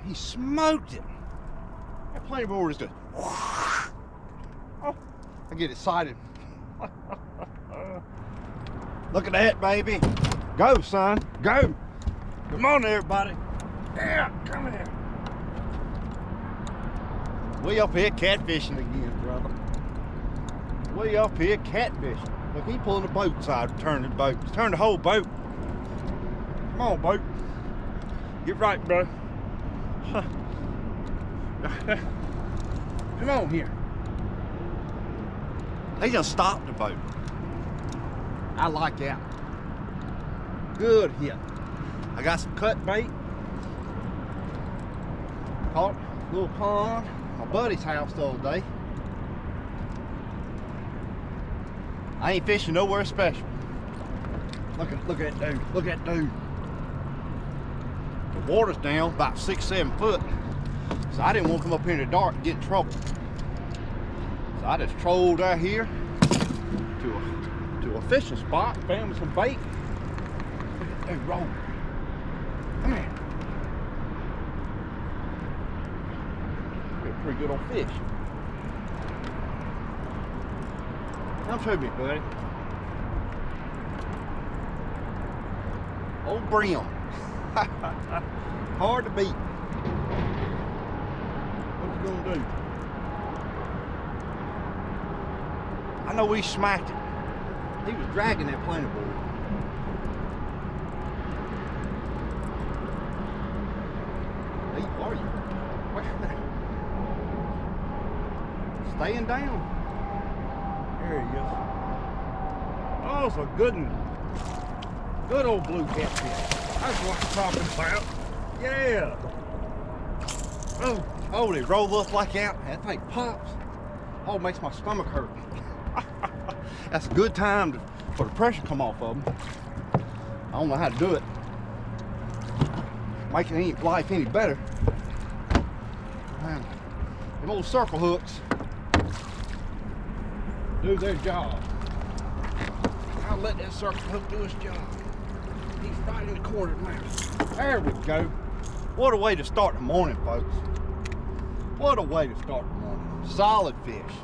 He smoked it. That planer board is good. Oh, I get excited. Look at that, baby. Go, son, go. Come on, everybody. Yeah, come here. We up here catfishing again, brother. We up here catfishing. Look, he pulling the boat side, turn the boat. Turn the whole boat. Come on, boat. Get right, bro. Come on here. They just stopped the boat. I like that. Good hit. I got some cut bait. Caught a little pond at my buddy's house the other day. I ain't fishing nowhere special. Look at that dude. Look at that dude. The water's down about 6-7 foot. So I didn't want to come up here in the dark and get in trouble. So I just trolled out here to a fishing spot, found me some bait. Look at that dude roll. Come here. Got a pretty good old fish. Come to me, buddy. Old brim. Hard to beat. What you gonna do? I know he smacked it. He was dragging that planer board. Hey, are you? Staying down. There he is. Oh, it's a good one. Good old blue catfish. That's what I'm talking about. Yeah. Oh, they roll up like that. That thing pops. Oh, it makes my stomach hurt. That's a good time for the pressure to come off of them. I don't know how to do it. Making life any better. Man, them old circle hooks do their job. I'll let that circle hook do its job. He's right in the corner now. There we go. What a way to start the morning, folks. What a way to start the morning. Solid fish.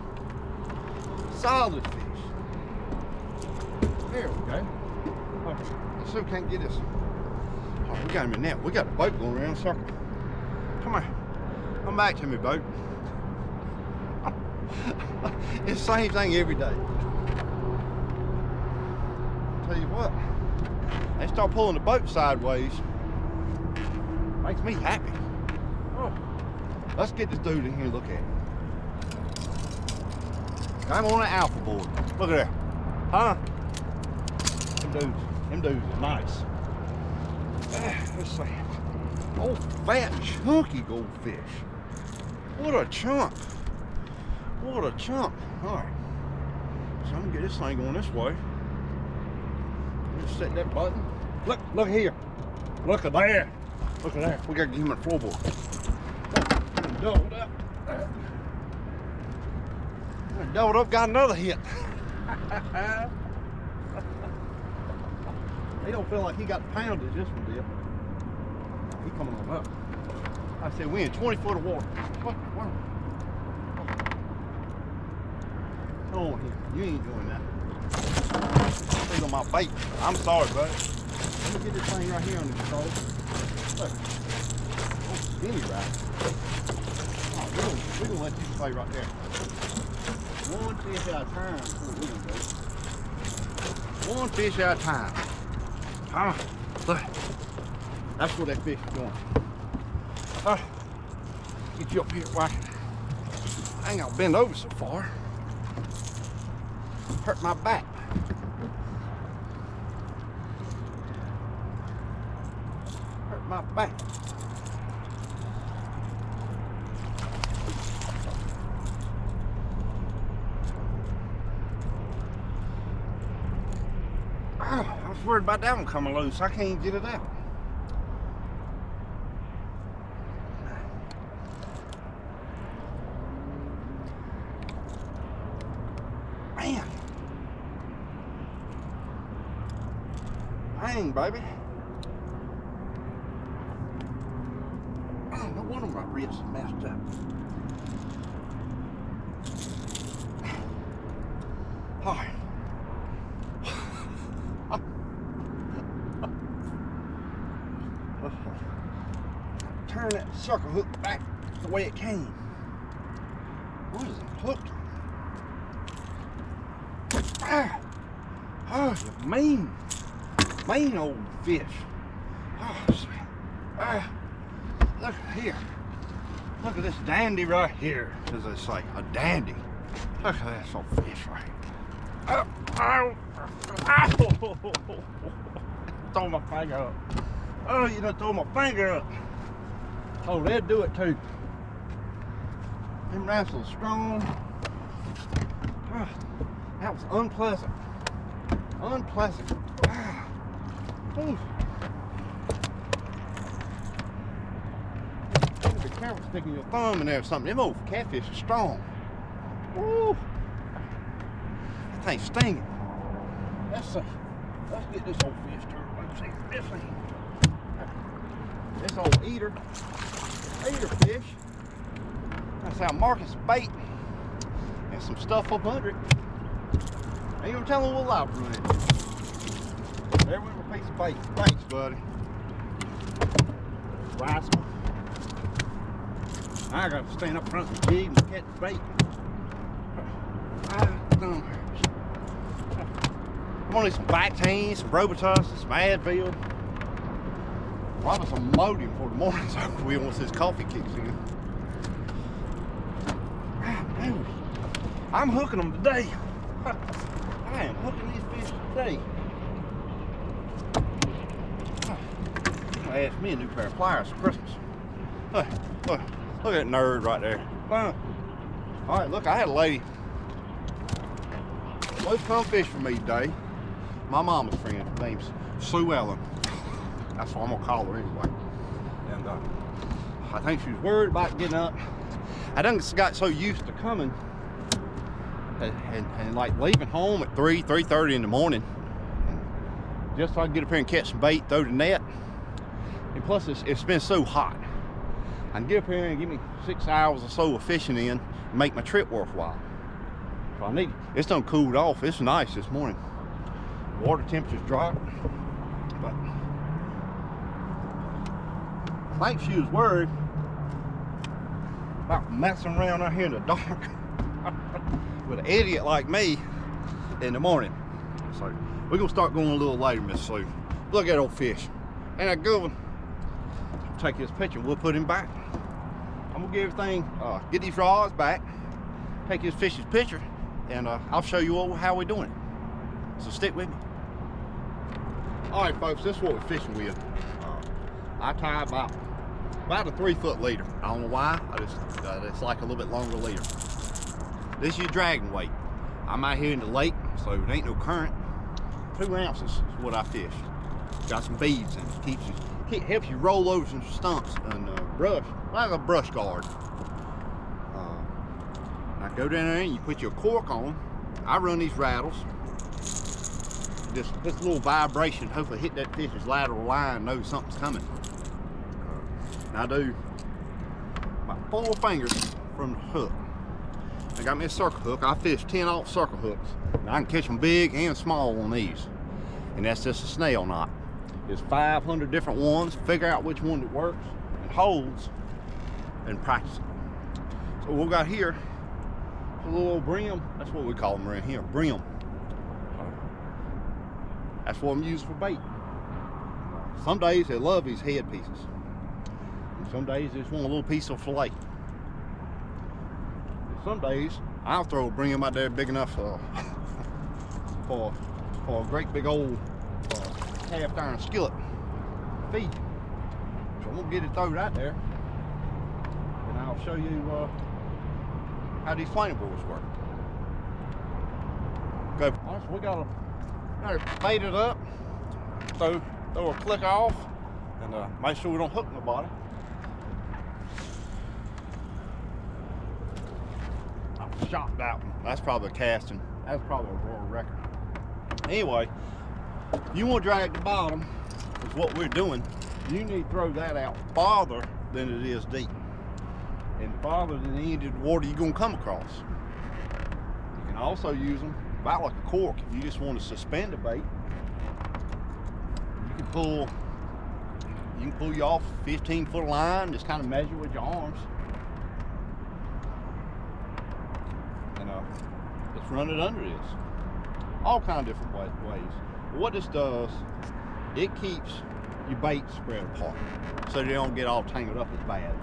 Solid fish. There we go. Oh, let's see if we can't get this. Oh, we got him in net. We got a boat going around in a circle. Come on. Come back to me, boat. It's the same thing every day. Tell you what, they start pulling the boat sideways. Makes me happy. Oh, let's get this dude in here and look at it. I'm on an alpha board. Look at that. Huh? Them dudes are nice. Let's see. Oh, fat, chunky goldfish. What a chunk. What a chunk. All right. So I'm gonna get this thing going this way. Just set that button. Look here. Look at there. Look at there. We gotta get him a floorboard. Doubled up. Doubled up, got another hit. He don't feel like he got pounded this one did. He coming on up. I said we in 20 foot of water. What? Come on here. You ain't doing that. On my bait. I'm sorry, buddy. Let me get this thing right here under control. Look. Oh, skinny right. Oh, we're gonna let you play right there. One fish at a time. That's what we're gonna do. One fish at a time. Look. That's where that fish is going. Get you up here where I ain't gonna bend over so far. Hurt my back. My back. Oh, I was worried about that one coming loose. I can't get it out. Man. Dang, baby. No wonder my wrist is messed up. All right. Turn that sucker hook back the way it came. What is it hooked? Oh, you mean old fish. Look here. Look at this dandy right here, as they say, a dandy. Look at that old fish right here. Throw my finger up. Oh, you done throw my finger up. Oh, they'd do it too. Them wrestles strong. That was unpleasant. Unpleasant. Ooh. Be careful sticking your thumb in there or something. Them old catfish are strong. Woo. That thing's stinging. Let's see. Let's get this old fish turned. Let's see. This thing. This old eater fish. That's how Marcus bait. And some stuff up under it. Ain't gonna tell him what live run it. There went a piece of bait. Thanks, buddy. Rascal. I got to stand up front of the jig and catch the bait. I'm gonna need some Bactine, some Robitussin, some Advil. Probably some Imodium for the morning's over with once this coffee kicks in. Dude, I'm hooking them today. I am hooking these fish today. I asked me a new pair of pliers for Christmas. Look at that nerd right there. All right, look, I had a lady come fish for me today. My mama's friend, her name's Sue Ellen. That's what I'm gonna call her anyway. And I think she was worried about getting up. I done got so used to coming and like leaving home at 3:30 in the morning, and just so I can get up here and catch some bait, throw the net. And plus it's been so hot. I can get up here and give me 6 hours or so of fishing in and make my trip worthwhile. So I need it. It's done cooled off. It's nice this morning. Water temperature's dropped, but I think she was worried about messing around out here in the dark with an idiot like me in the morning. So we're gonna start going a little later, Miss Sue. Look at that old fish. Ain't that good one? Take this picture, we'll put him back. I'm gonna get everything, get these rods back, take this fish's picture, and I'll show you how we're doing it. So stick with me. All right, folks, this is what we're fishing with. I tie about a 3-foot leader. I don't know why. It's like a little bit longer leader. This is your dragging weight. I'm out here in the lake, so it ain't no current. 2 ounces is what I fish. Got some beads in it. Helps you roll over some stumps and brush, like a brush guard. Now go down there and you put your cork on. I run these rattles. This little vibration hopefully hit that fish's lateral line, knows something's coming. I do about 4 fingers from the hook. I got me a circle hook. I fish 10-aught circle hooks. Now I can catch them big and small on these. And that's just a snail knot. There's 500 different ones. Figure out which one that works and holds and practice it. So what we got here is a little old brim. That's what we call them around here, brim. That's what I'm using for bait. Some days they love these head pieces. And some days they just want a little piece of fillet. And some days I'll throw a brim out there big enough for a great big old cast iron skillet feed. So I'm gonna get it thrown out there, and I'll show you how these planer boards work. Okay, all right, so we gotta bait it up, throw a click off, and make sure we don't hook nobody. I shot that one. That's probably a casting. That's probably a world record. Anyway, you want to drag the bottom, is what we're doing. You need to throw that out farther than it is deep. And farther than any of the water you're gonna come across. You can also use them about like a cork if you just want to suspend a bait. You can pull you off 15-foot line, just kind of measure with your arms. And just run it under this. All kind of different ways. What this does, it keeps your bait spread apart so they don't get all tangled up as bad.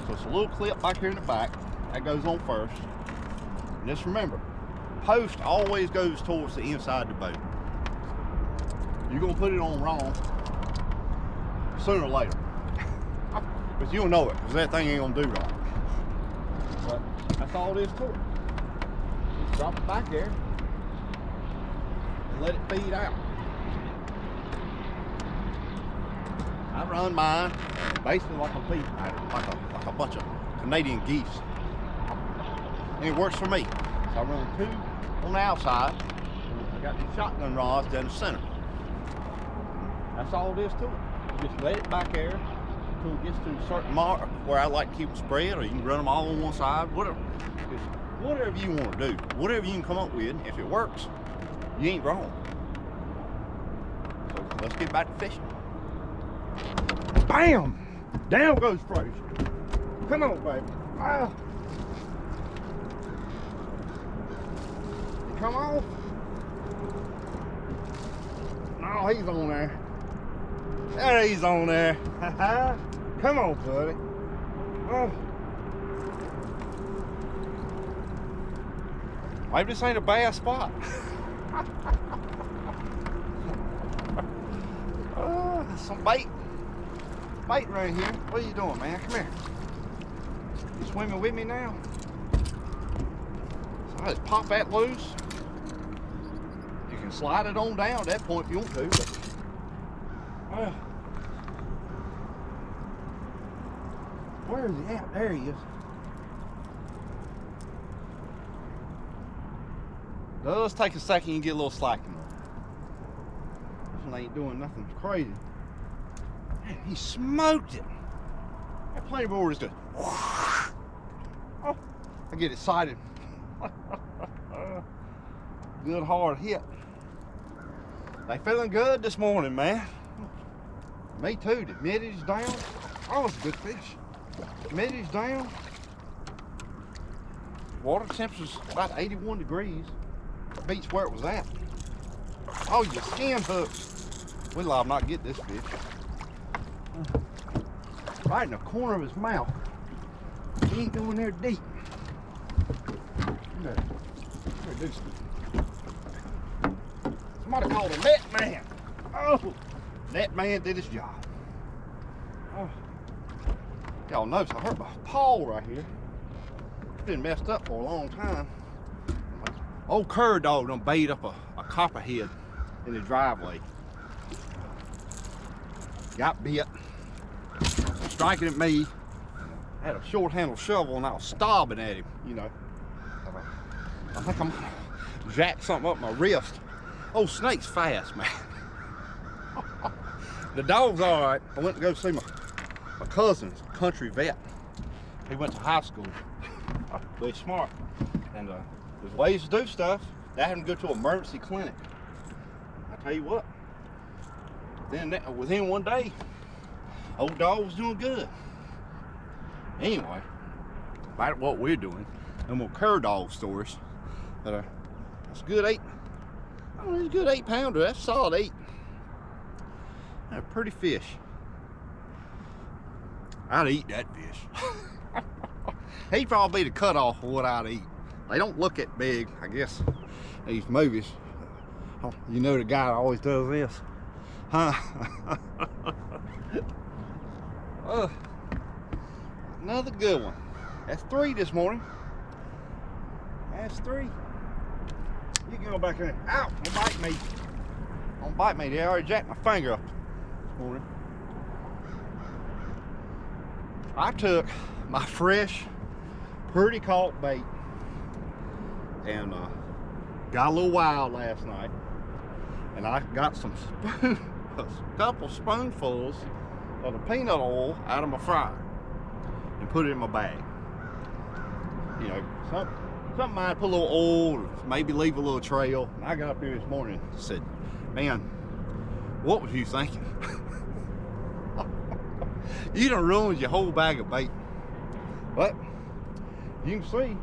So it's a little clip back here in the back that goes on first. And just remember, post always goes towards the inside of the boat. You're gonna put it on wrong sooner or later. But you'll know it, because that thing ain't gonna do right. But that's all it is to it. Just drop it back there and let it feed out. I run mine basically like a feed pattern, like a bunch of Canadian geese. And it works for me. So I run 2 on the outside. I got these shotgun rods down the center. That's all it is to it. You just let it back there until it gets to a certain mark where I like to keep them spread, or you can run them all on one side, whatever. Just whatever you want to do, whatever you can come up with. If it works, you ain't wrong. So let's get back to fishing. Bam! Down goes Frazier. Come on, baby. Ah. Come on. No, he's on there. There, he's on there. Come on, buddy. Oh. Maybe this ain't a bad spot. Some bait right here. What are you doing, man? Come here. You swimming with me now? So I just pop that loose. You can slide it on down at that point if you want to, but where is he at? There he is. Does take a second, you get a little slacking. This one ain't doing nothing crazy. Man, he smoked it. That plenty of board is good. Oh, I get excited. Good hard hit. They feeling good this morning, man. Me too. The humidity's down. Oh, it's a good fish. Humidity's down. Water temperature's about 81 degrees. Beats where it was at. Oh, your skin hooks. We liable not get this fish. Right in the corner of his mouth. He ain't going there deep. Somebody called a net man. Oh, net man did his job. Oh. Y'all notice I hurt my paw right here. It's been messed up for a long time. Old cur dog done bait up a copperhead in the driveway. Got bit. Striking at me. I had a short handled shovel and I was stobbing at him, you know. I think I'm gonna jack something up my wrist. Oh, snake's fast, man. The dog's all right. I went to go see my cousin's country vet. He went to high school. But he's smart. And there's ways to do stuff. They had him go to an emergency clinic. I tell you what. Then within one day, old dog was doing good. Anyway, back to what we're doing. Them little cur dog stories. That's a good 8. I don't know, it's a good 8 pounder. That's solid 8. That's a pretty fish. I'd eat that fish. He'd probably be the cutoff of what I'd eat. They don't look that big, I guess, these movies. You know the guy that always does this. Huh? Another good one. That's 3 this morning. That's 3. You can go back in. Ow! Don't bite me. Don't bite me. They already jacked my finger up this morning. I took my fresh, pretty caught bait and got a little wild last night. And I got a couple spoonfuls of the peanut oil out of my fryer. and put it in my bag. You know, something might put a little oil, maybe leave a little trail. And I got up here this morning and said, man, what was you thinking? You done ruined your whole bag of bait. But you can see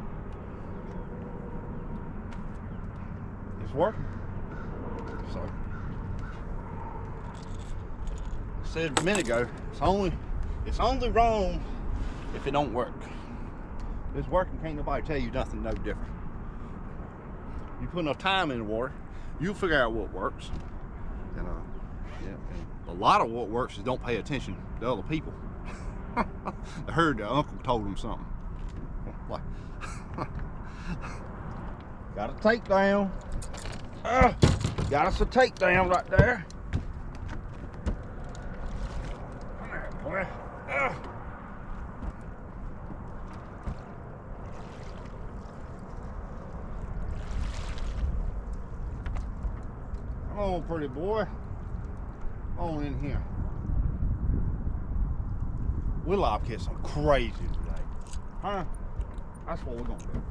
it's working. So I said a minute ago, it's only wrong if it don't work. If it's working, can't nobody tell you nothing no different. You put enough time in the water, you'll figure out what works. And and a lot of what works is don't pay attention to other people. I heard the uncle told him something. Like, got a takedown. Got us a takedown right there. Come here, boy. Come on, pretty boy. Come on in here. We'll live catch some crazy today. Huh? That's what we're gonna do.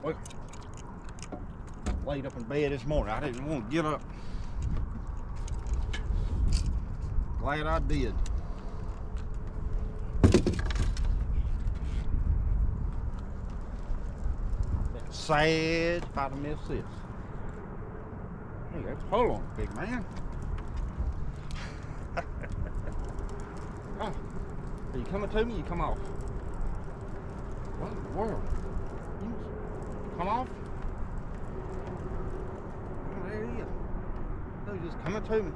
Wait. Laid up in bed this morning. I didn't want to get up. Glad I did. Been sad if I'd have missed this. Hey, that's hold on, big man. Oh, are you coming to me? You come off. What in the world? You come off? Oh, there he is. He's just coming to me.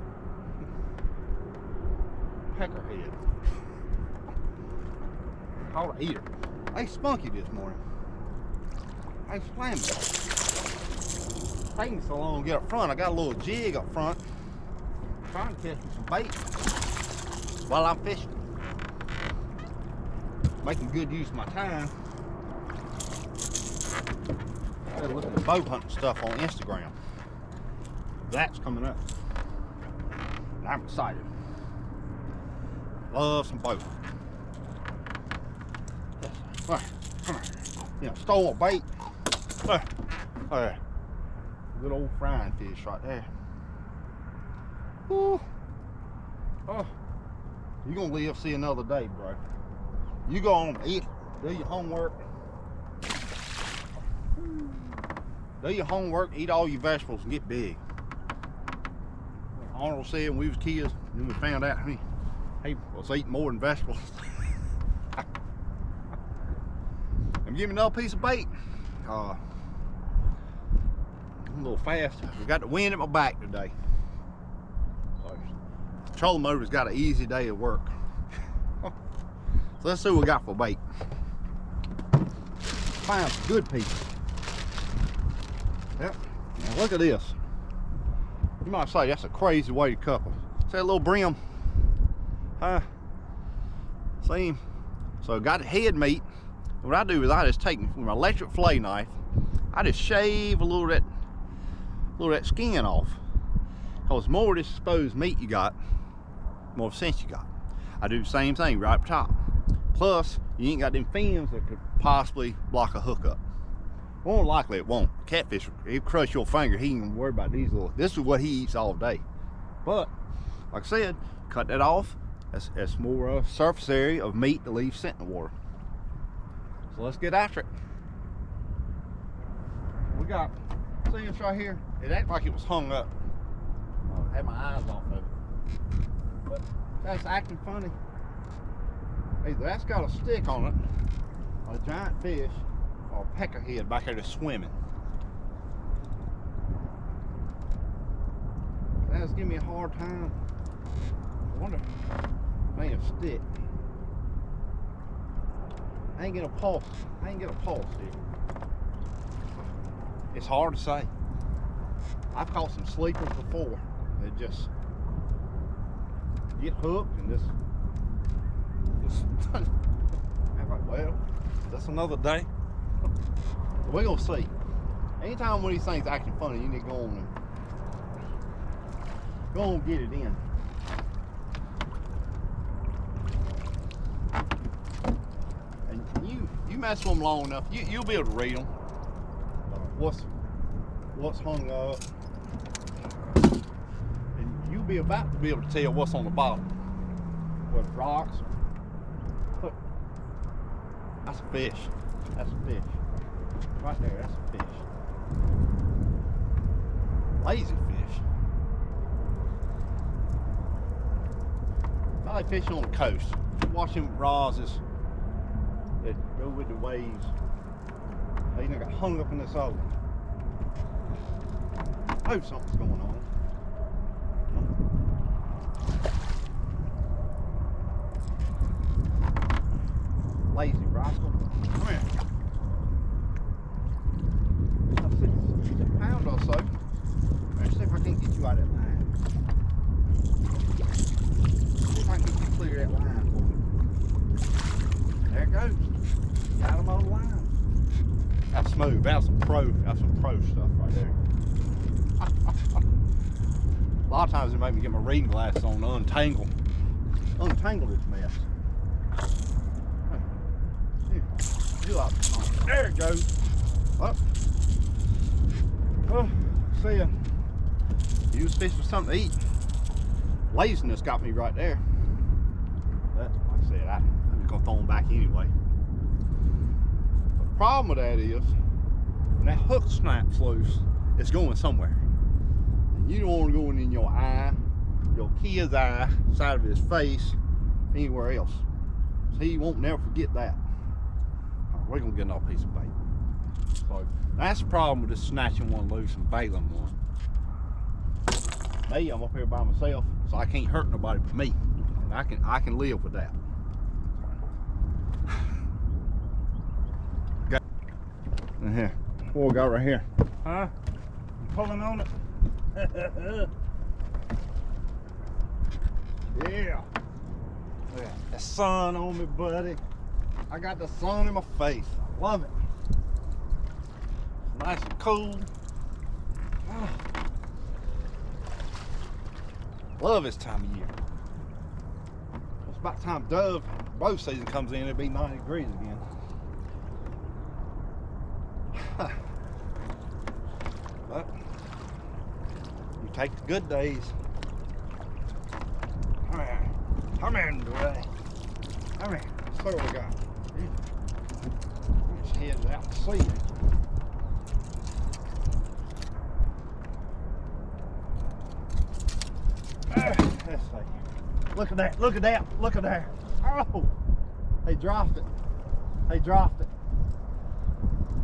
Peckerhead. Called an eater. They spunky this morning. They slammed it. Taking so long to get up front. I got a little jig up front. Trying to catch me some bait while I'm fishing. Making good use of my time. I was looking at bow hunting stuff on Instagram. That's coming up. And I'm excited. Love some bow hunting. Come on. You know, stole a bait. Good old frying fish right there. Woo. Oh, you're gonna live to see another day, bro. You go on, eat, do your homework. Do your homework, eat all your vegetables, and get big. Arnold said when we was kids, then we found out he was eating more than vegetables. And give me another piece of bait. I'm a little fast. We got the wind at my back today. Trolling motor's got an easy day of work. So let's see what we got for bait. Find some good pieces. Yep. Now look at this. You might say that's a crazy weighted couple. See that little brim? Huh? See him? So got head meat. What I do is I just take with my electric fillet knife. I just shave a little of that skin off. Cause the more of this exposed meat you got, more sense you got. I do the same thing right up top. Plus, you ain't got them fins that could possibly block a hookup. More than likely it won't. Catfish, he'll crush your finger. He ain't gonna worry about these little. This is what he eats all day. But, like I said, cut that off. That's more surface area of meat to leave scent in the water. So let's get after it. We got, see this right here? It acted like it was hung up. I had my eyes off of it. But that's acting funny. Either that's got a stick on it, or a giant fish, or a peckerhead back there just swimming. That's giving me a hard time. I wonder if it ain't a stick. I ain't get a pulse. I ain't get a pulse here. It's hard to say. I've caught some sleepers before. They just get hooked and just I'm like, well, that's another day. We're gonna see. Anytime one of these things acting funny, you need to go on and go and get it in. mess with them long enough, you'll be able to read them. What's hung up, and you'll be about to be able to tell what's on the bottom. With rocks. Look, that's a fish. That's a fish. Right there, that's a fish. Lazy fish. I like fishing on the coast. Watching rises that go with the waves. They got hung up in this ocean. Oh, something's going on. Lazy rascal. Come here. I'll see a pound or so. Let's see if I can get you out of that line. See if I can get you clear that line for me. There it goes. Got him on the line. That's smooth. That's some pro stuff right there. A lot of times it make me get my reading glasses on to untangle this mess. There it goes. Up. Oh, see ya. You was fishing for something to eat. Laziness got me right there. But like I said, I'm just gonna throw them back anyway. The problem with that is, when that hook snaps loose, it's going somewhere. And you don't want it going in your eye, your kid's eye, side of his face, anywhere else. So he won't never forget that. We're gonna get another piece of bait. So that's the problem with just snatching one loose and bailing one. Me, I'm up here by myself, so I can't hurt nobody but me. And I can live with that. Got in here. What we got right here? Huh? You pulling on it? Yeah. Yeah. The sun on me, buddy. I got the sun in my face. I love it. It's nice and cool. Oh. Love this time of year. It's about time dove bow season comes in, it'll be 90 degrees again. But you take the good days. Come here, boy. Come here. Let's see what we got. Just head out to sea. Let's see. Look at that, look at that, look at that. Oh, they dropped it. They dropped it.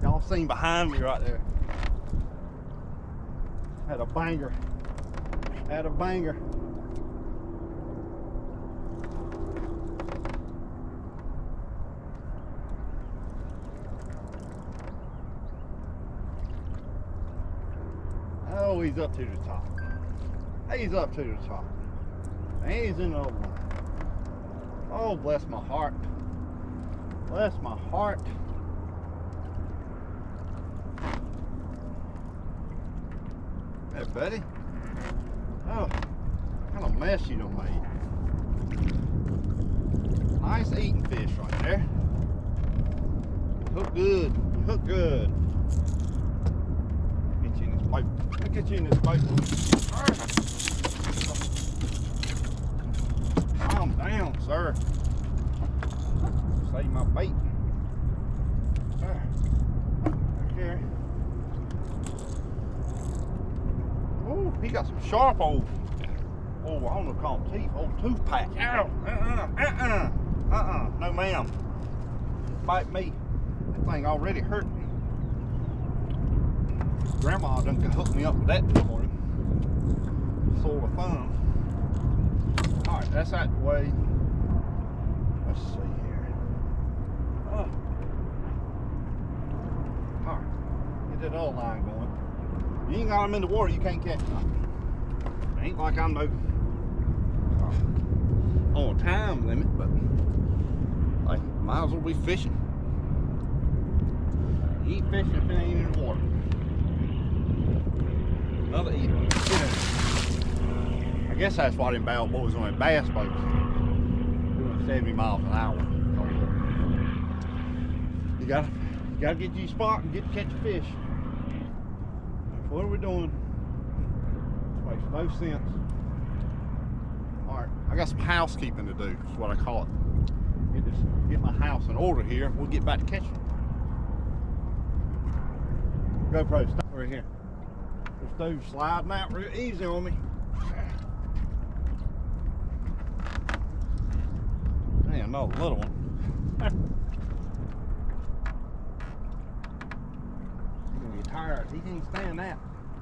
Y'all seen behind me right there. Had a banger. Had a banger. Oh, he's up to the top. He's up to the top. And he's in the other one. Oh, bless my heart. Bless my heart. Hey, buddy. Oh, what kind of mess you done made. Nice eating fish right there. Hook good. Hook good. Get you in this boat. I'll get you in this boat. Calm down, sir. Save my bait. Right here. Oh, he got some sharp old, I don't know what to call them teeth, old tooth patch. Ow! No ma'am. Bite me. That thing already hurt me. Grandma done hooked me up with that this morning. Sore thumb. Alright, that's out the way. Let's see here. Alright, get that other line going. You ain't got them in the water, you can't catch them. It ain't like I'm no on a time limit, but like, might as well be fishing. You ain't fishing if it ain't in the water. Another eater. I guess that's why them boys on them bass boats doing 70 miles an hour. You gotta get to your spot and get to catch a fish. What are we doing? This makes no sense. All right, I got some housekeeping to do. That's what I call it. Get my house in order here. We'll get back to catching. GoPro, stop right here. This dude's sliding out real easy on me. Damn, no, little one. He's gonna get tired. He can't stand that.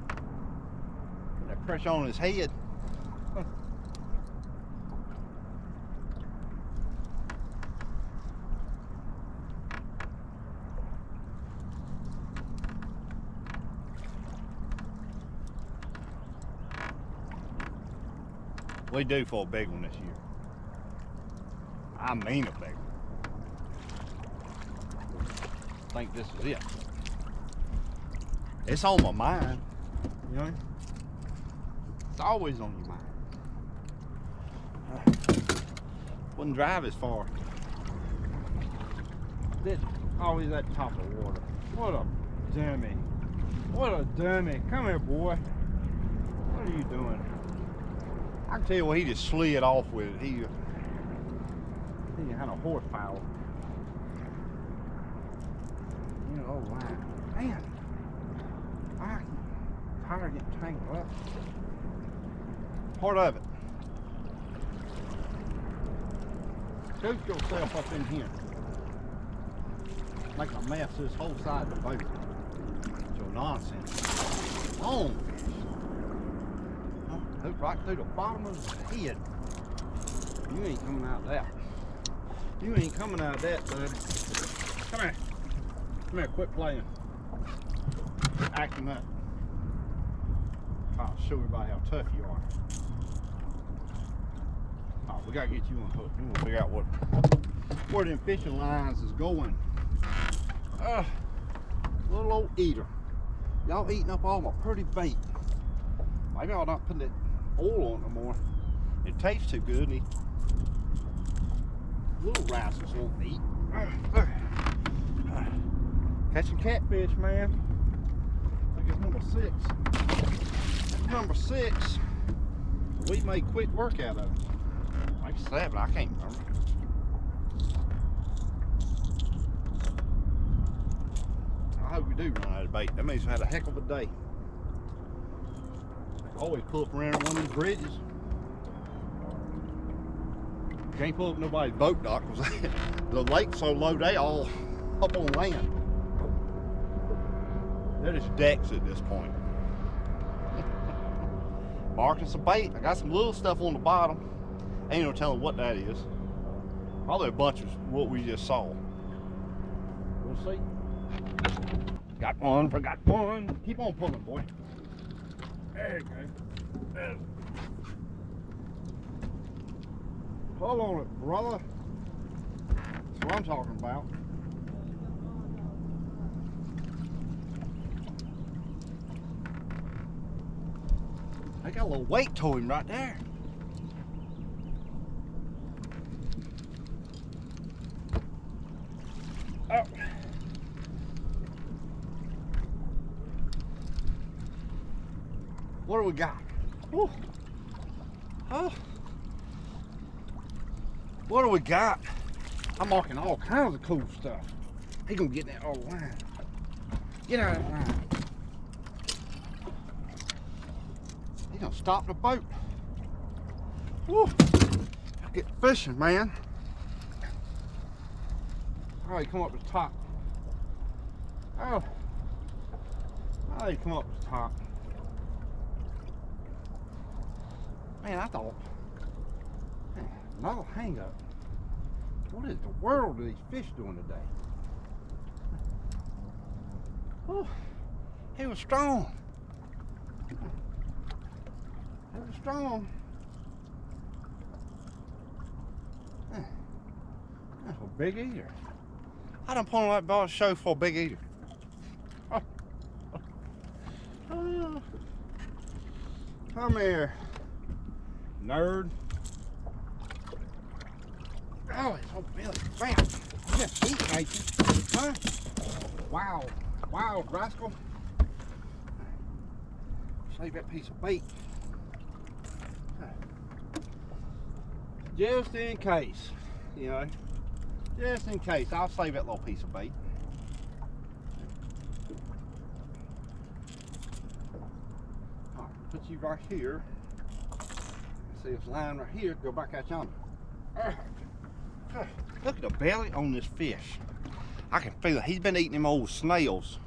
Put that pressure on his head. We do for a big one this year. I mean a big one. I think this is it. It's on my mind, you know? It's always on your mind. Wouldn't drive as far. This always at the top of the water. What a dummy. What a dummy. Come here, boy. What are you doing? I can tell you what, he just slid off with it. He had a horsepower. You know, oh wow. Man, I'm tired of getting tangled up. Part of it. Scoot yourself up in here. Make a mess of this whole side of the boat. It's your nonsense. Long fish. Hook right through the bottom of his head. You ain't coming out of that. You ain't coming out of that, buddy. Come here. Come here, quit playing. Quit acting up. I'll show everybody how tough you are. Oh, we gotta get you unhooked. We're gonna figure out where them fishing lines is going. Little old eater. Y'all eating up all my pretty bait. Maybe I'll not put that oil on it no more. It tastes too good. And little rascals won't eat. Catching catfish, man. I think it's number 6. Number 6. We made quick work out of it. Like 7, I can't remember. I hope we do run out of bait. That means we had a heck of a day. Always pull up around one of these bridges. You can't pull up nobody's boat dock because the lake's so low they all up on land. They're just decks at this point. Marking some bait. I got some little stuff on the bottom. Ain't no telling what that is. Probably a bunch of what we just saw. We'll see. Got one, forgot one. Keep on pulling, boy. There you go. Hold on it, brother. That's what I'm talking about. I got a little weight to him right there. Oh. What do we got? Ooh. Oh. What do we got? I'm marking all kinds of cool stuff. He gonna get that old line. Get out of that line. He gonna stop the boat. Woo. Get fishing, man. All right, come up to the top. Oh. All right, come up to the top. Man, I thought, man, another hang up. What is the world are these fish doing today? Oh, he was strong. He was strong. Man, that's a big eater. I done put on that bar show for a big eater. Oh. Oh. Come here, nerd. Oh, it's so belly. Bam. Just eat, Nathan. Huh? Huh? Wow. Wow, rascal. Save that piece of bait. Just in case, you know. Just in case, I'll save that little piece of bait. All right, put you right here. See this line right here, go back out yonder. Look at the belly on this fish. I can feel it. He's been eating them old snails,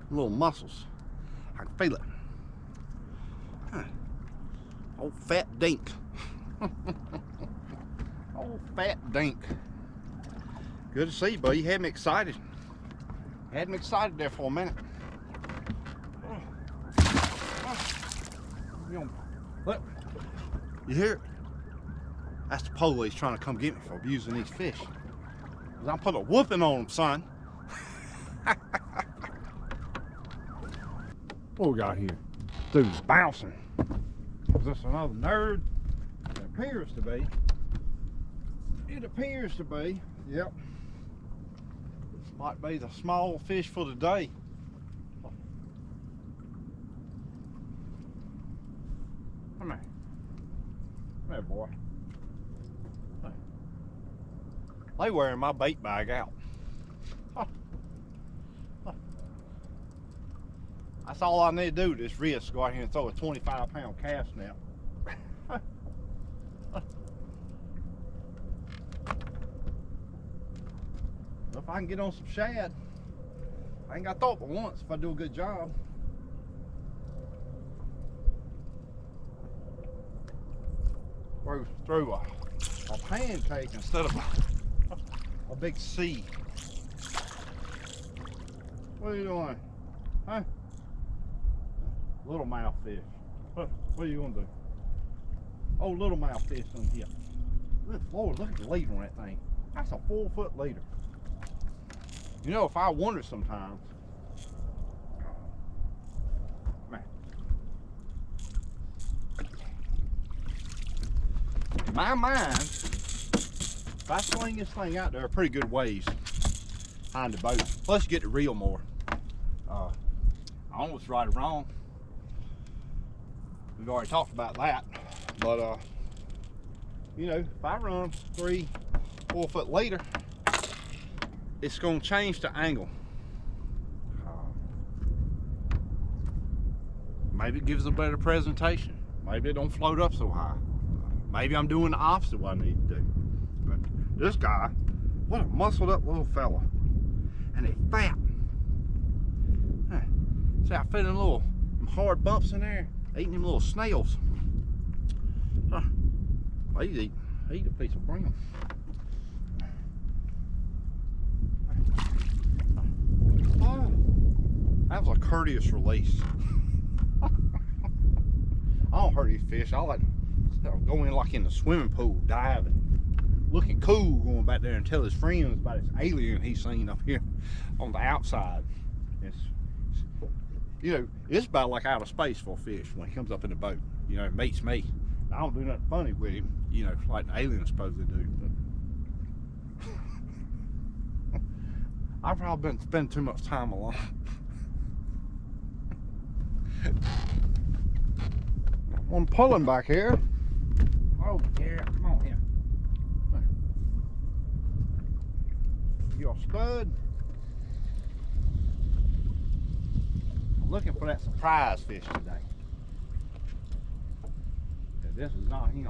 little mussels. I can feel it. Old fat dink. Old fat dink. Good to see you, buddy. You had me excited. Had me excited there for a minute. Look, you hear it? That's the police trying to come get me for abusing these fish. Cause I'm putting a whooping on them, son. What we got here? Dude's bouncing. Is this another nerd? It appears to be. It appears to be. Yep. This might be the small fish for the day. Come here. Come here, boy. They wearing my bait bag out. That's all I need to do this risk. Go out here and throw a 25-pound cast net. If I can get on some shad, I ain't got to throw it but once if I do a good job. Throw a pancake instead of a big sea. What are you doing? Huh? Little mouth fish. What are you gonna do? Oh, little mouth fish in here. Good Lord, look at the leader on that thing. That's a 4-foot leader. You know, if I wonder sometimes, man, in my mind, if I swing this thing out there a pretty good ways behind the boat, plus you get the reel more. I almost right or wrong. We've already talked about that, but you know, if I run 3-4 foot later, it's going to change the angle. Maybe it gives a better presentation. Maybe it don't float up so high. Maybe I'm doing the opposite of what I need to do. But this guy, what a muscled up little fella. And they fat. See, I fit in little hard bumps in there, eating them little snails. Well, he'd eat a piece of brim. Oh, that was a courteous release. I don't hurt these fish. I like to go in like in the swimming pool, diving, looking cool, going back there and tell his friends about this alien he's seen up here on the outside. You know, it's about like outer space for a fish when he comes up in the boat. You know, it meets me. I don't do nothing funny with him, you know, like the aliens supposedly do. But I've probably been spending too much time alone. I'm pulling back here. Oh yeah, come on here. You're a stud. I'm looking for that surprise fish today. This is not him.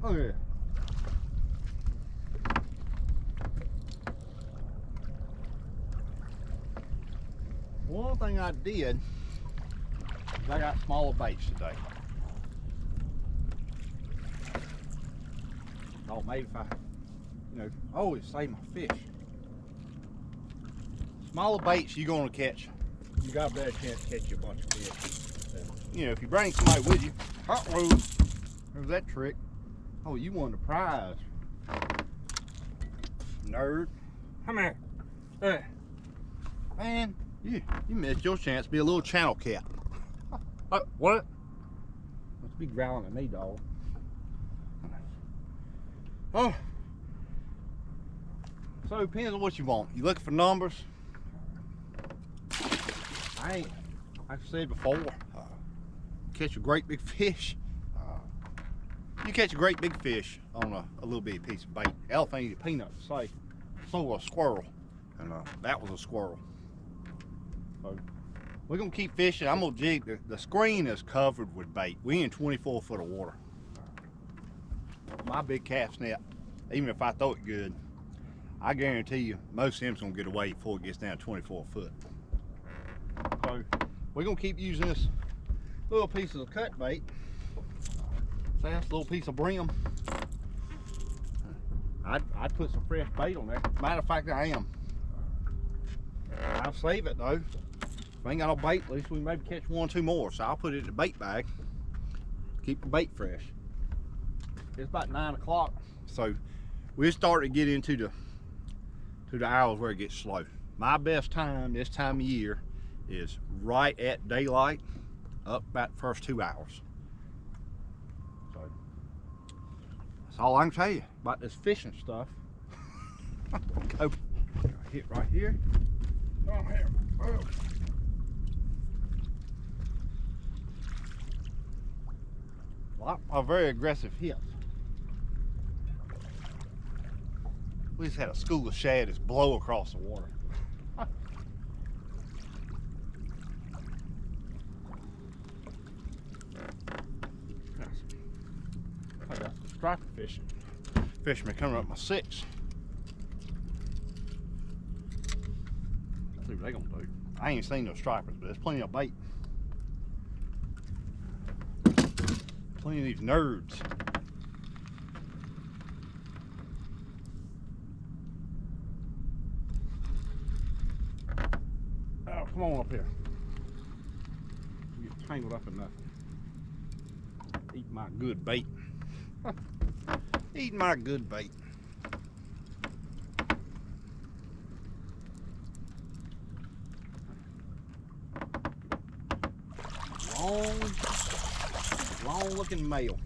Oh yeah. One thing I did is I got smaller baits today. Thought maybe if I, you know, always save my fish. Smaller baits you're gonna catch. You got a better chance to catch you a bunch of fish. You know, if you bring somebody with you, there's that trick. Oh, you won the prize, nerd. Come here. Hey. Man, you missed your chance to be a little channel cat. What? Must be growling at me, dog. Oh, So it depends on what you want. You looking for numbers? Like I said before, catch a great big fish. You catch a great big fish on a little bitty piece of bait. Elephant eat peanuts, say. So was a squirrel, and that was a squirrel. So we're gonna keep fishing. I'm gonna jig. The screen is covered with bait. We in 24 foot of water. My big cast net, even if I throw it good, I guarantee you most of them's gonna get away before it gets down 24 foot. So we're gonna keep using this little piece of cut bait. See, that's a little piece of brim. I'd put some fresh bait on there. Matter of fact, I am. I'll save it though. If we ain't got no bait, at least we maybe catch 1 or 2 more. So I'll put it in the bait bag. Keep the bait fresh. It's about 9 o'clock, so we're starting to get into the hours where it gets slow. My best time this time of year is right at daylight, up about the first 2 hours. So that's all I can tell you about this fishing stuff. Go hit right here. Oh, here. Oh. Well, a very aggressive hit. We just had a school of shad just blow across the water. I got some striper fishing. Fishermen coming up my 6. See what they gonna do. I ain't seen no stripers, but there's plenty of bait. Plenty of these nerds. Oh, come on up here. You get tangled up in nothing. Eat my good bait. Eat my good bait. Long looking male.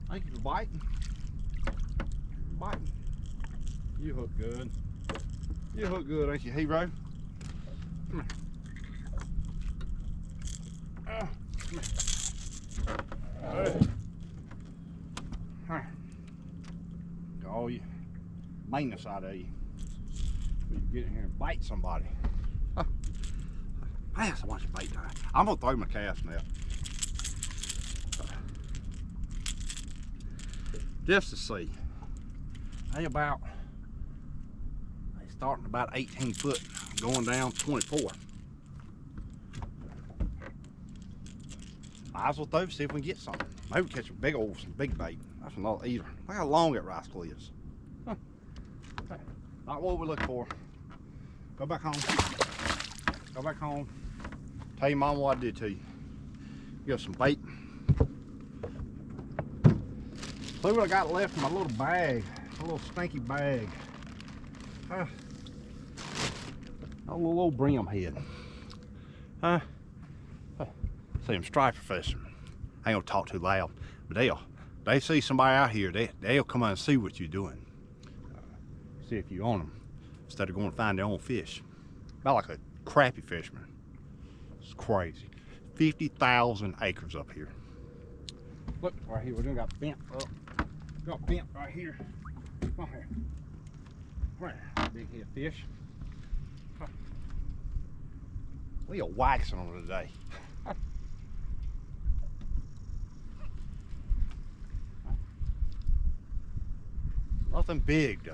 Thank you for biting. Biting. You hook good. You hook good, ain't you, hero? Come here. Come here. Got all you maintenance out of you. You get in here and bite somebody. Man, that's a bunch of bait time. I'm gonna throw my cast net. Just to see. They starting about 18 foot, going down 24. Might as well throw, see if we can get something. Maybe catch a big bait. That's another eater. Look how long that rascal is. Huh. Not what we're looking for. Go back home. Go back home. Tell your mama what I did to you. Give some bait. See what I got left in my little bag. A little stinky bag. A little old brim head. See them striper fishermen. I ain't gonna talk too loud, but they see somebody out here, they'll come out and see what you're doing. See if you own them, instead of going to find their own fish. About like a crappie fisherman. It's crazy. 50,000 acres up here. Look right here, we done got bent up. Got bent right here. Come here. Big head fish. We are waxing on it today. Nothing big though.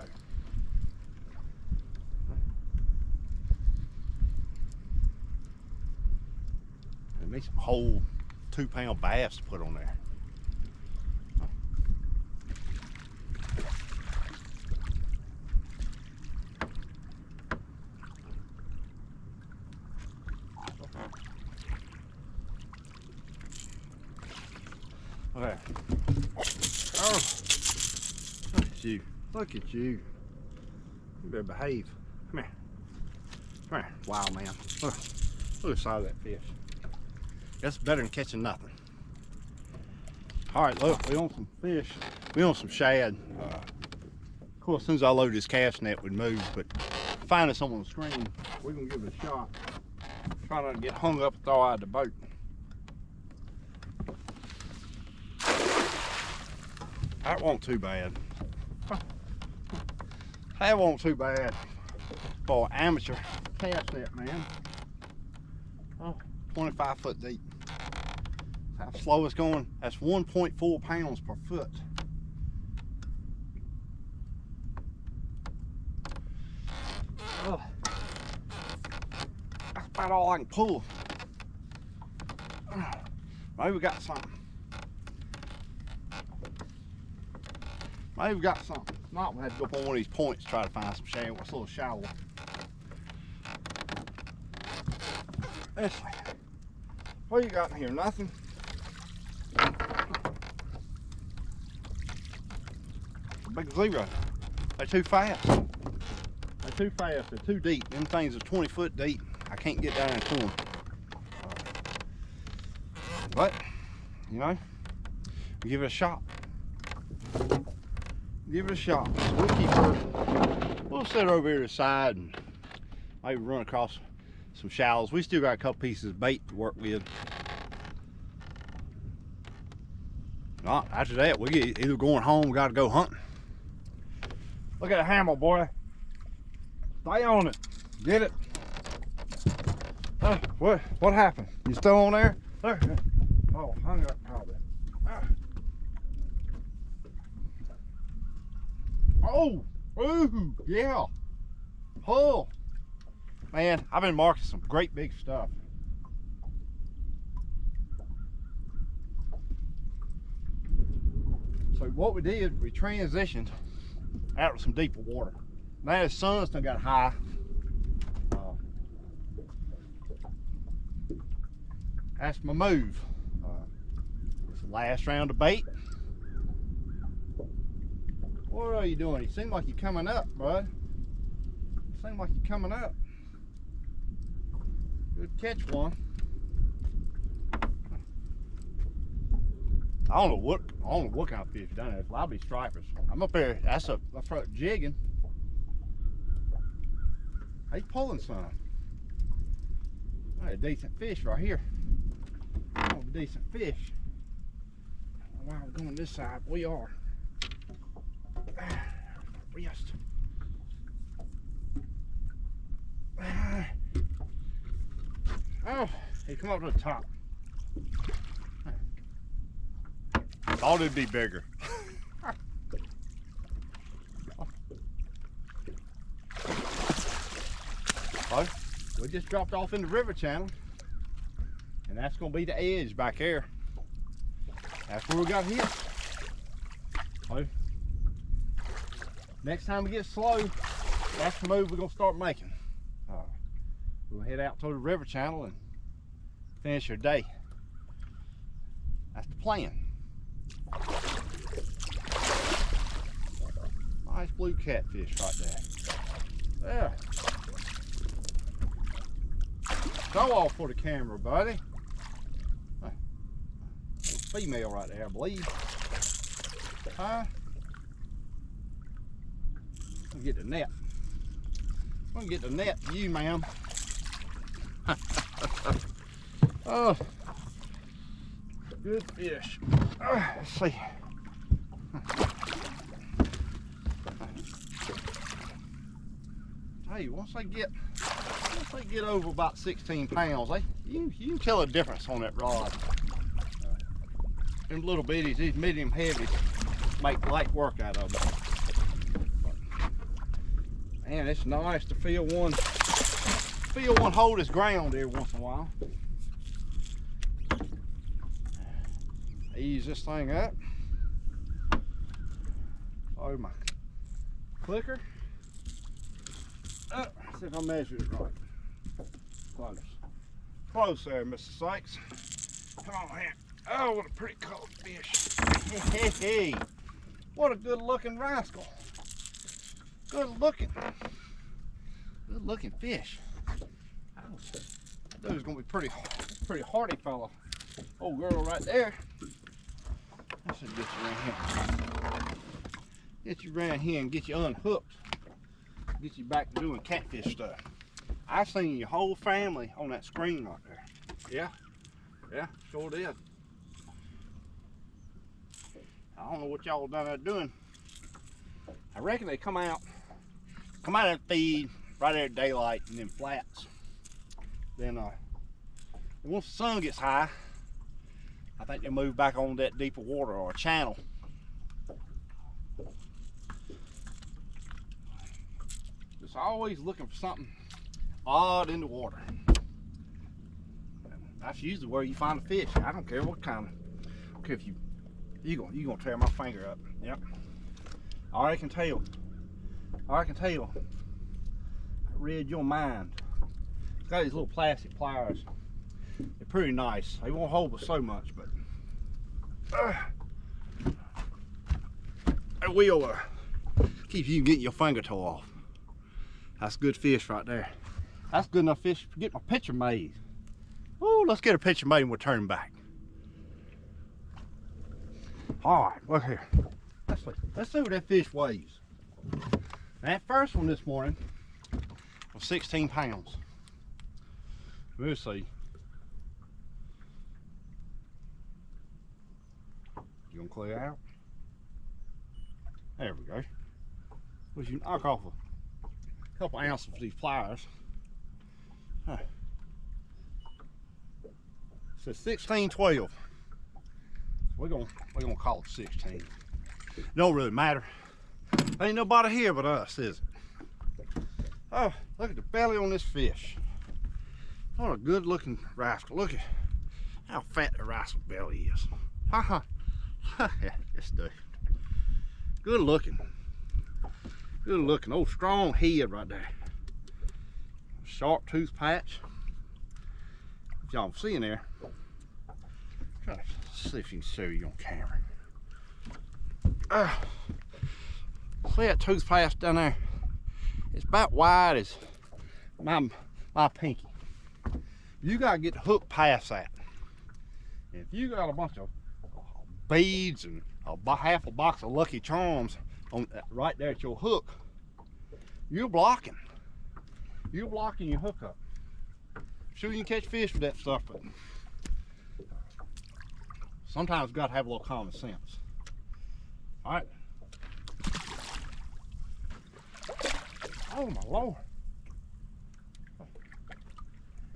And need some whole 2-pound bass to put on there. Okay. Oh, look at you. Look at you. You better behave. Come here. Come here, wild man. Look at the side of that fish. That's better than catching nothing. All right, look, we want some fish. We want some shad. Of course, as soon as I load this cast net, we'd move, but finding something on the screen, we're gonna give it a shot. Try not to get hung up and throw out the boat. That wasn't too bad. That wasn't too bad for an amateur cast net, man. Oh, 25 foot deep. How slow it's going. That's 1.4 pounds per foot. Oh, that's about all I can pull. Maybe we got something. Maybe we got something. If not, we'll have to go up on one of these points to try to find some shale. It's a little shallow. Let's see. What you got in here? Nothing? Big zero. They're too fast. They're too fast. They're too deep. Them things are 20 foot deep. I can't get down into them. But, you know, give it a shot. Give it a shot. We'll keep her. We'll set her over here to the side and maybe run across some shallows. We still got a couple pieces of bait to work with. Not after that, we get either going home, we gotta go hunting. Look at the hammer, boy. Stay on it. Get it. What happened? You still on there? There. Oh, hung up probably. Oh, ooh, yeah. Oh, man, I've been marking some great big stuff. So what we did, we transitioned out of some deeper water. Now the sun's done got high. That's my move. It's the last round of bait. What are you doing? You seem like you're coming up, bud. You seem like you're coming up. Good catch one. I don't know what kind of fish you done. It's likely stripers. I'm up there. That's up front jigging. He's pulling some. A decent fish right here. Oh, a decent fish. While we're going this side, we are. Wrist. Oh, he come up to the top. Thought it'd be bigger. Well, we just dropped off in the river channel, and that's gonna be the edge back there. That's where we got hit. Well, next time we get slow, that's the move we're gonna start making. We'll head out to the river channel and finish our day. That's the plan. Nice blue catfish right there. Yeah. Go off for the camera, buddy. Female right there, I believe. Huh? I'm gonna get the net. I'm gonna get the net to you, ma'am. Oh, good fish. Let's see. Tell you, once they get over about 16 pounds, you can tell a difference on that rod. Them little bitties, these medium heavies, make light work out of them. Man, it's nice to feel one hold his ground every once in a while. Ease this thing up. Oh, my clicker. See if I measured it right. Close. Close there, Mr. Sykes. Come on here. Oh, what a pretty colored fish. Hey, what a good looking rascal. Good looking fish. That dude's gonna be pretty hardy fella. Old girl right there. I should get you in here. get you around here and get you unhooked. Get you back to doing catfish stuff. I seen your whole family on that screen right there. Yeah, sure did. I don't know what y'all down there doing. I reckon they come out and feed right there at daylight in them flats. Then once the sun gets high, I think they move back on that deeper water or a channel. Just always looking for something odd in the water. That's usually where you find a fish. I don't care what kind of. I don't care if you gonna tear my finger up. Yep. All I can tell. I read your mind. It's got these little plastic pliers. They're pretty nice. They won't hold but so much, but they will keep you getting your finger toe off. That's good fish right there. That's good enough fish to get my picture made. Oh, let's get a picture made and we'll turn back. All right, look here. Let's see what that fish weighs. That first one this morning was 16 pounds. We'll see. You gonna clear out? There we go. Well, you knock off a couple ounces of these pliers. Huh. It says 1612. We're gonna call it 16. It don't really matter. Ain't nobody here but us, is it? Oh, look at the belly on this fish. What a good looking rascal. Look at how fat the rascal belly is. Haha. Yeah, this dude. Good looking. Good looking. Old strong head right there. Sharp tooth patch. If y'all see in there. Try to see if you can show you on camera. See that tooth patch down there? It's about wide as my pinky. You gotta get the hook past that. If you got a bunch of beads and half a box of Lucky Charms on right there at your hook, you're blocking. You're blocking your hook up. Sure, you can catch fish with that stuff, but sometimes you gotta have a little common sense. All right. Oh my Lord.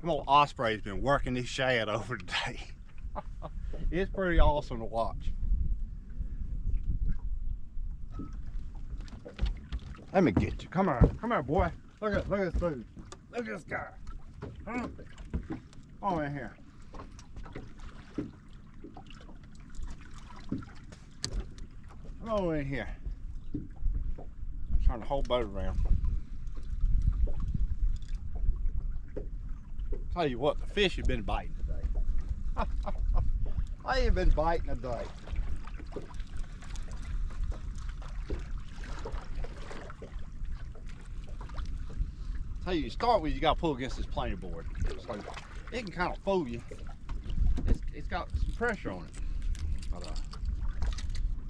Them old osprey's been working this shad over today. It's pretty awesome to watch. Let me get you. Come here, boy. Look at this food. Look at this guy. Huh? Come in here. Come on in here. Turn the whole boat around. Tell you what, the fish have been biting today. I ain't been biting a day. Tell you, start with, you gotta pull against this planer board. So it can kind of fool you. It's got some pressure on it. But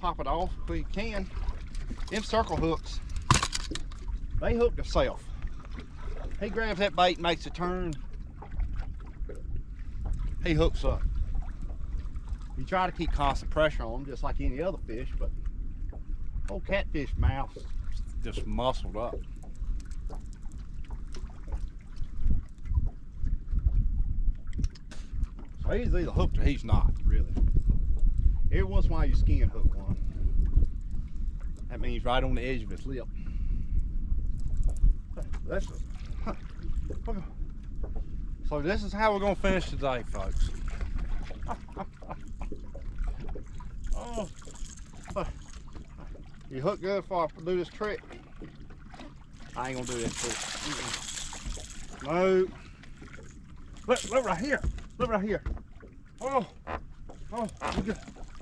pop it off where you can. Them circle hooks, they hook themselves. He grabs that bait, makes a turn. He hooks up. You try to keep constant pressure on them, just like any other fish, but old catfish mouth just muscled up. So he's either hooked or he's not, really. Every once in a while you skin hook one. That means right on the edge of his lip. So this is how we're gonna finish today, folks. You hook good before I do this trick? I ain't gonna do this trick. No. Look right here. Look right here. Oh,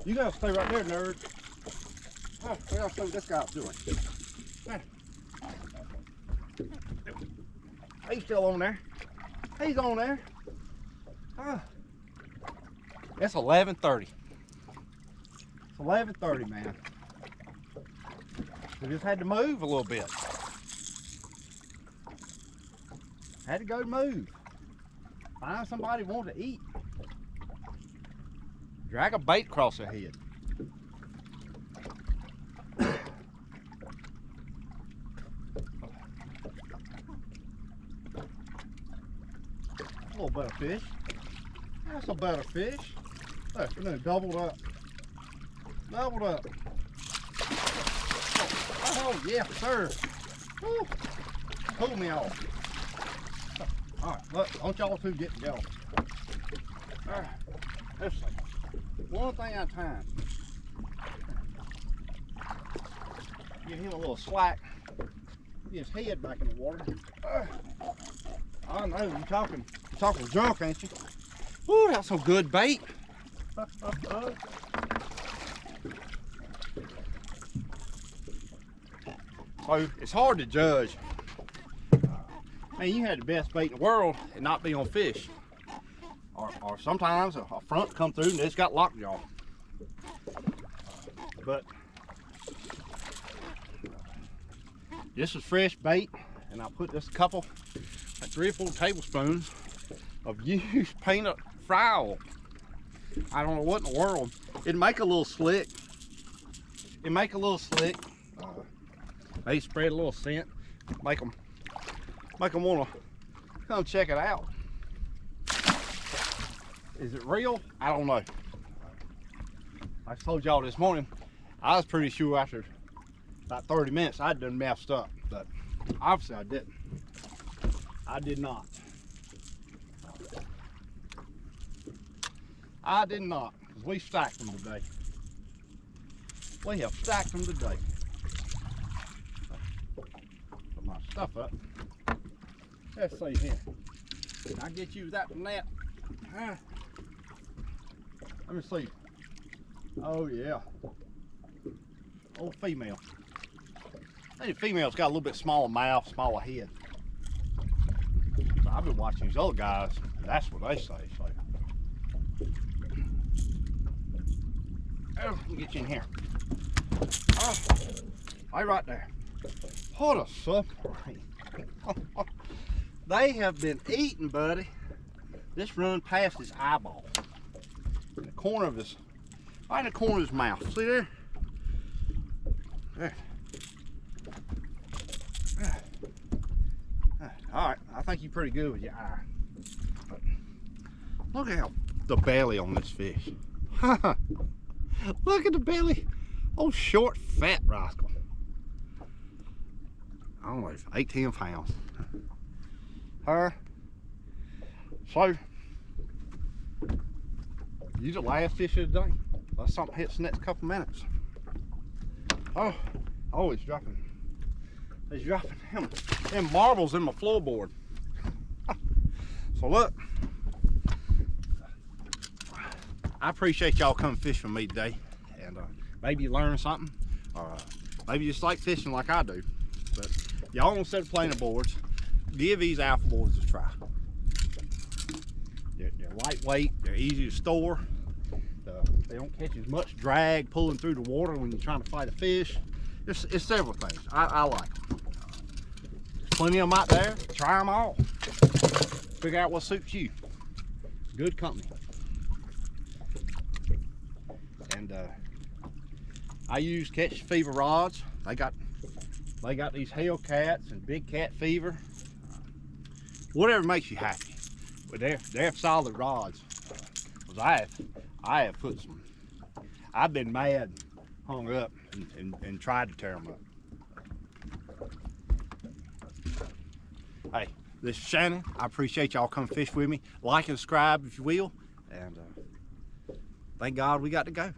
you gotta stay right there, nerd. Oh, we gotta see what this guy's doing. He's still on there. He's on there. It's 11:30. It's 11:30, man. We just had to move a little bit. Had to go move. Find somebody who wants to eat. Drag a bait across their head. A little better fish. That's a better fish. Look, and then doubled up. Doubled up. Oh, yes, sir. Woo. Pull me off. All right, look, don't y'all two get together. All right, let's see. One thing at a time. Give him a little slack. Get his head back in the water. I know, you're talking junk, ain't you? Ooh, that's some good bait. So it's hard to judge. Man, you had the best bait in the world and not be on fish. Or sometimes a front come through and it's got lockjaw. But this is fresh bait, and I put just a couple, like 3 or 4 tablespoons of used peanut fry oil. I don't know what in the world. It'd make a little slick. It'd make a little slick. They spread a little scent. Make them want to come check it out. Is it real? I don't know. I told y'all this morning, I was pretty sure after about 30 minutes I'd done messed up, but obviously I didn't. I did not. I did not, because we stacked them today. We have stacked them today. Put my stuff up. Let's see here. Can I get you that net? Let me see. Oh yeah. Old female. I think the female's got a little bit smaller mouth, smaller head. So I've been watching these other guys, and that's what they say. So. Oh, let me get you in here. Oh, right there. What a submarine. They have been eating, buddy. This run past his eyeball. In the corner of his, right in the corner of his mouth. See there? There. All right, I think you're pretty good with your eye. But look at the belly on this fish. Look at the belly. Oh, short, fat rascal. I don't know, 18 pounds. So, you the last fish of the day. Let something hits the next couple minutes. Oh, he's dropping. He's dropping them marbles in my floorboard. So look, I appreciate y'all coming fishing with me today, and maybe you learn something, or maybe you just like fishing like I do. But y'all want to set a planer boards, give these alpha boards a try. They're lightweight, they're easy to store. They don't catch as much drag pulling through the water when you're trying to fight a fish. It's several things. I like them. There's plenty of them out there. Try them all. Figure out what suits you. Good company. And I use Catch Fever rods. They got these Hellcats and Big Cat Fever. Whatever makes you happy. But they're solid rods. Cause I have put some. I've been mad, hung up, and tried to tear them up. Hey, this is Shannon. I appreciate y'all coming fish with me. Like and subscribe if you will. And thank God we got to go.